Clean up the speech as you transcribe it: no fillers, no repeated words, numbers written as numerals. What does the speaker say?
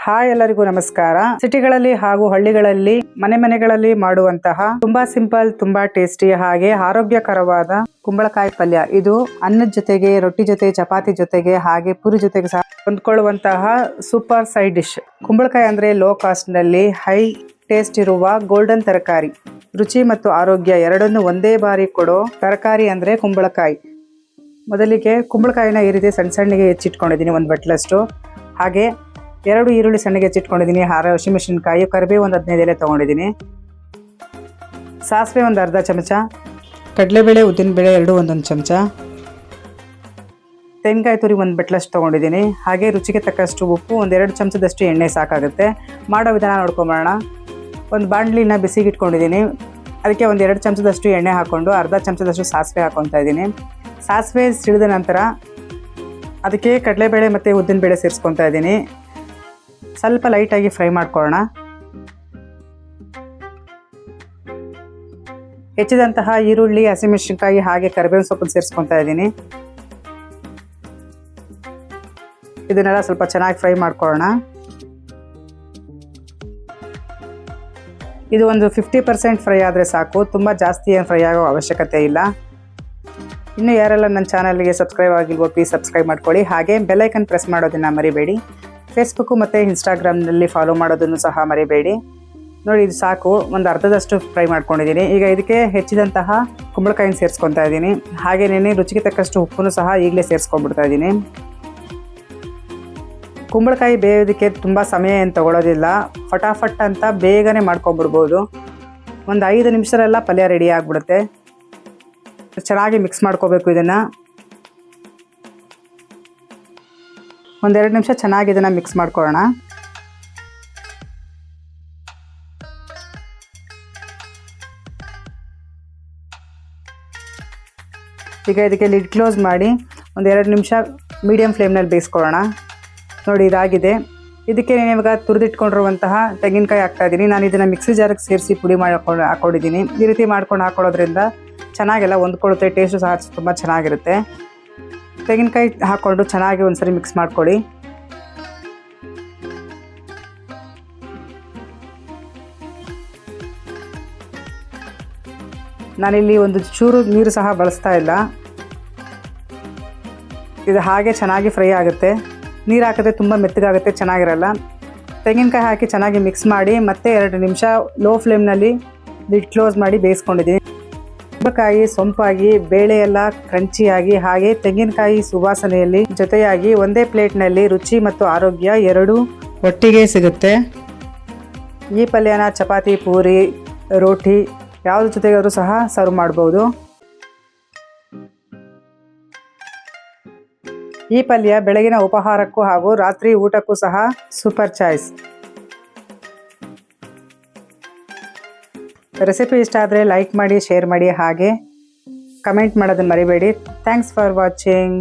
Hi, ಎಲ್ಲರಿಗೂ ನಮಸ್ಕಾರ. ಸಿಟಿಗಳಲ್ಲಿ ಹಾಗೂ ಹಳ್ಳಿಗಳಲ್ಲಿ ಮನೆಗಳಲ್ಲಿ ಮಾಡುವಂತಹ ತುಂಬಾ ಸಿಂಪಲ್, ತುಂಬಾ ಟೇಸ್ಟಿ ಹಾಗೆ ಆರೋಗ್ಯಕರವಾದ ಕುಂಬಳಕಾಯಿ ಪಲ್ಯ. ಇದು ಅನ್ನದ ಜೊತೆಗೆ, ರೊಟ್ಟಿ ಜೊತೆ, ಚಪಾತಿ ಜೊತೆಗೆ ಹಾಗೆ ಪೂರಿ ಜೊತೆಗೆ ಸಹ ಹೊಂದ್ಕೊಳ್ಳುವಂತಹ ಸೂಪರ್ ಸೈಡ್ ಡಿಶ್. ಕುಂಬಳಕಾಯಿ ಅಂದ್ರೆ ಲೋ ಕಾಸ್ಟ್ ನಲ್ಲಿ ಹೈ ಟೇಸ್ಟ್ ಇರುವ ಗೋಲ್ಡನ್ ತರಕಾರಿ. ರುಚಿ ಮತ್ತು ಆರೋಗ್ಯ ಎರಡನ್ನೂ ಒಂದೇ ಬಾರಿ ಕೊಡೋ ತರಕಾರಿ ಅಂದ್ರೆ ಕುಂಬಳಕಾಯಿ. ಮೊದಲಿಗೆ ಕುಂಬಳಕಾಯಿನ ಈ ರೀತಿ ಸಣ್ಣ ಸಣ್ಣಗೆ ಹೆಚ್ಚಿಟ್ಕೊಂಡಿದ್ದೀನಿ, ಒಂದು ಬಟ್ಲಷ್ಟು. ಹಾಗೆ 2 ಈರುಳ್ಳಿ ಸಣ್ಣಗೆ ಹೆಚ್ಚಿಟ್ಕೊಂಡಿದ್ದೀನಿ, 6 ಹಸಿಮೆಣಸಿನಕಾಯಿ, ಕರಿಬೇವು ಒಂದು 15 ಎಲೆ ತೊಗೊಂಡಿದ್ದೀನಿ, ಸಾಸಿವೆ ಒಂದು ಅರ್ಧ ಚಮಚ, ಕಡಲೆಬೇಳೆ ಉದ್ದಿನಬೇಳೆ 2 ಒಂದೊಂದು ಚಮಚ, ತೆಂಗಿನಕಾಯಿ ತುರಿ ಒಂದು ಬಟ್ಲಷ್ಟು ತೊಗೊಂಡಿದ್ದೀನಿ. ಹಾಗೆ ರುಚಿಗೆ ತಕ್ಕಷ್ಟು ಉಪ್ಪು, 1-2 ಚಮಚದಷ್ಟು ಎಣ್ಣೆ ಸಾಕಾಗುತ್ತೆ. ಮಾಡೋ ವಿಧಾನ ನೋಡ್ಕೊಂಬರೋಣ. ಒಂದು ಬಾಣಲಿನ ಬಿಸಿಗೆ ಇಟ್ಕೊಂಡಿದ್ದೀನಿ. ಅದಕ್ಕೆ 1-2 ಚಮಚದಷ್ಟು ಎಣ್ಣೆ ಹಾಕ್ಕೊಂಡು ಅರ್ಧ ಚಮಚದಷ್ಟು ಸಾಸಿವೆ ಹಾಕ್ಕೊತಾ ಇದ್ದೀನಿ. ಸಾಸಿವೆ ಸಿಡಿದ ನಂತರ ಅದಕ್ಕೆ ಕಡಲೆಬೇಳೆ ಮತ್ತು ಉದ್ದಿನಬೇಳೆ ಸೇರಿಸ್ಕೊತಾ ಇದ್ದೀನಿ. ಸ್ವಲ್ಪ ಲೈಟಾಗಿ ಫ್ರೈ ಮಾಡ್ಕೊಳ್ಳೋಣ. ಹೆಚ್ಚಿದಂತಹ ಈರುಳ್ಳಿ, ಹಸಿಮೆಣಸಿನಕಾಯಿ ಹಾಗೆ ಕರಿಬೇವಿನ ಸೊಪ್ಪನ್ನು ಸೇರಿಸ್ಕೊತಾ ಇದ್ದೀನಿ. ಇದನ್ನೆಲ್ಲ ಸ್ವಲ್ಪ ಚೆನ್ನಾಗಿ ಫ್ರೈ ಮಾಡ್ಕೊಳ್ಳೋಣ. ಇದು ಒಂದು 50% ಫ್ರೈ ಆದರೆ ಸಾಕು, ತುಂಬ ಜಾಸ್ತಿ ಏನು ಫ್ರೈ ಆಗೋ ಅವಶ್ಯಕತೆ ಇಲ್ಲ. ಇನ್ನು ಯಾರೆಲ್ಲ ನನ್ನ ಚಾನಲ್ಗೆ ಸಬ್ಸ್ಕ್ರೈಬ್ ಆಗಿಲ್ವೋ ಪ್ಲೀಸ್ ಸಬ್ಸ್ಕ್ರೈಬ್ ಮಾಡ್ಕೊಳ್ಳಿ. ಹಾಗೆ ಬೆಲ್ ಐಕನ್ ಪ್ರೆಸ್ ಮಾಡೋದನ್ನು ಮರಿಬೇಡಿ. ಫೇಸ್ಬುಕ್ಕು ಮತ್ತು ಇನ್ಸ್ಟಾಗ್ರಾಮ್ನಲ್ಲಿ ಫಾಲೋ ಮಾಡೋದನ್ನು ಸಹ ಮರಿಬೇಡಿ. ನೋಡಿ, ಇದು ಸಾಕು, ಒಂದು ಅರ್ಧದಷ್ಟು ಫ್ರೈ ಮಾಡ್ಕೊಂಡಿದ್ದೀನಿ. ಈಗ ಇದಕ್ಕೆ ಹೆಚ್ಚಿದಂತಹ ಕುಂಬಳಕಾಯಿನ ಸೇರಿಸ್ಕೊತಾ ಇದ್ದೀನಿ. ಹಾಗೆಯೇ ರುಚಿಗೆ ತಕ್ಕಷ್ಟು ಉಪ್ಪನ್ನು ಸಹ ಈಗಲೇ ಸೇರಿಸ್ಕೊಂಡ್ಬಿಡ್ತಾ ಇದ್ದೀನಿ. ಕುಂಬಳಕಾಯಿ ಬೇಯೋದಕ್ಕೆ ತುಂಬ ಸಮಯ ಏನು ತಗೊಳ್ಳೋದಿಲ್ಲ, ಫಟಾಫಟ್ ಅಂತ ಬೇಗನೆ ಮಾಡ್ಕೊಂಬಿಡ್ಬೋದು. ಒಂದು 5 ನಿಮಿಷದಲ್ಲ ಪಲ್ಯ ರೆಡಿ ಆಗಿಬಿಡುತ್ತೆ. ಚೆನ್ನಾಗಿ ಮಿಕ್ಸ್ ಮಾಡ್ಕೋಬೇಕು. ಇದನ್ನು 1-2 ನಿಮಿಷ ಚೆನ್ನಾಗಿ ಇದನ್ನು ಮಿಕ್ಸ್ ಮಾಡ್ಕೊಳ್ಳೋಣ. ಈಗ ಇದಕ್ಕೆ ಲಿಡ್ ಕ್ಲೋಸ್ ಮಾಡಿ 1-2 ನಿಮಿಷ ಮೀಡಿಯಮ್ ಫ್ಲೇಮ್ನಲ್ಲಿ ಬೇಯಿಸ್ಕೊಳ್ಳೋಣ. ನೋಡಿ, ಇದಾಗಿದೆ. ಇದಕ್ಕೆ ಇವಾಗ ತುರಿದಿಟ್ಕೊಂಡಿರುವಂತಹ ತೆಂಗಿನಕಾಯಿ ಹಾಕ್ತಾಯಿದ್ದೀನಿ. ನಾನು ಇದನ್ನು ಮಿಕ್ಸಿ ಜಾರಿಗೆ ಸೇರಿಸಿ ಪುಡಿ ಹಾಕ್ಕೊಂಡಿದ್ದೀನಿ. ಈ ರೀತಿ ಮಾಡ್ಕೊಂಡು ಹಾಕೊಳ್ಳೋದ್ರಿಂದ ಚೆನ್ನಾಗೆಲ್ಲ ಹೊಂದ್ಕೊಳ್ಳುತ್ತೆ, ಟೇಸ್ಟು ಸಹ ತುಂಬ ಚೆನ್ನಾಗಿರುತ್ತೆ. ತೆಂಗಿನಕಾಯಿ ಹಾಕ್ಕೊಂಡು ಚೆನ್ನಾಗಿ ಒಂದ್ಸರಿ ಮಿಕ್ಸ್ ಮಾಡ್ಕೊಳ್ಳಿ. ನಾನಿಲ್ಲಿ ಒಂದು ಚೂರು ನೀರು ಸಹ ಬಳಸ್ತಾ ಇಲ್ಲ. ಇದು ಹಾಗೆ ಚೆನ್ನಾಗಿ ಫ್ರೈ ಆಗುತ್ತೆ. ನೀರು ಹಾಕಿದ್ರೆ ತುಂಬ ಮೆತ್ತಗಾಗುತ್ತೆ, ಚೆನ್ನಾಗಿರಲ್ಲ. ತೆಂಗಿನಕಾಯಿ ಹಾಕಿ ಚೆನ್ನಾಗಿ ಮಿಕ್ಸ್ ಮಾಡಿ ಮತ್ತೆ 2 ನಿಮಿಷ ಲೋ ಫ್ಲೇಮ್ನಲ್ಲಿ ಲಿಡ್ ಕ್ಲೋಸ್ ಮಾಡಿ ಬೇಯಿಸ್ಕೊಂಡಿದ್ದೀನಿ. ಕುಂಬಳಕಾಯಿ ಸೊಂಪಾಗಿ, ಬೇಳೆ ಎಲ್ಲ ಕ್ರಂಚಿಯಾಗಿ ಹಾಗೆ ತೆಂಗಿನಕಾಯಿ ಸುವಾಸನೆಯಲ್ಲಿ ಜೊತೆಯಾಗಿ ಒಂದೇ ಪ್ಲೇಟ್ನಲ್ಲಿ ರುಚಿ ಮತ್ತು ಆರೋಗ್ಯ ಎರಡೂ ಒಟ್ಟಿಗೆ ಸಿಗುತ್ತೆ. ಈ ಪಲ್ಯನ ಚಪಾತಿ, ಪೂರಿ, ರೋಟಿ ಯಾವುದ್ರ ಜೊತೆಗಾದರೂ ಸಹ ಸರ್ವ್ ಮಾಡ್ಬೋದು. ಈ ಪಲ್ಯ ಬೆಳಗಿನ ಉಪಹಾರಕ್ಕೂ ಹಾಗೂ ರಾತ್ರಿ ಊಟಕ್ಕೂ ಸಹ ಸೂಪರ್ ಚಾಯ್ಸ್. ರೆಸಿಪಿ ಇಷ್ಟ ಆದರೆ ಲೈಕ್ ಮಾಡಿ, ಶೇರ್ ಮಾಡಿ ಹಾಗೆ ಕಮೆಂಟ್ ಮಾಡೋದನ್ನು ಮರಿಬೇಡಿ. Thanks for watching.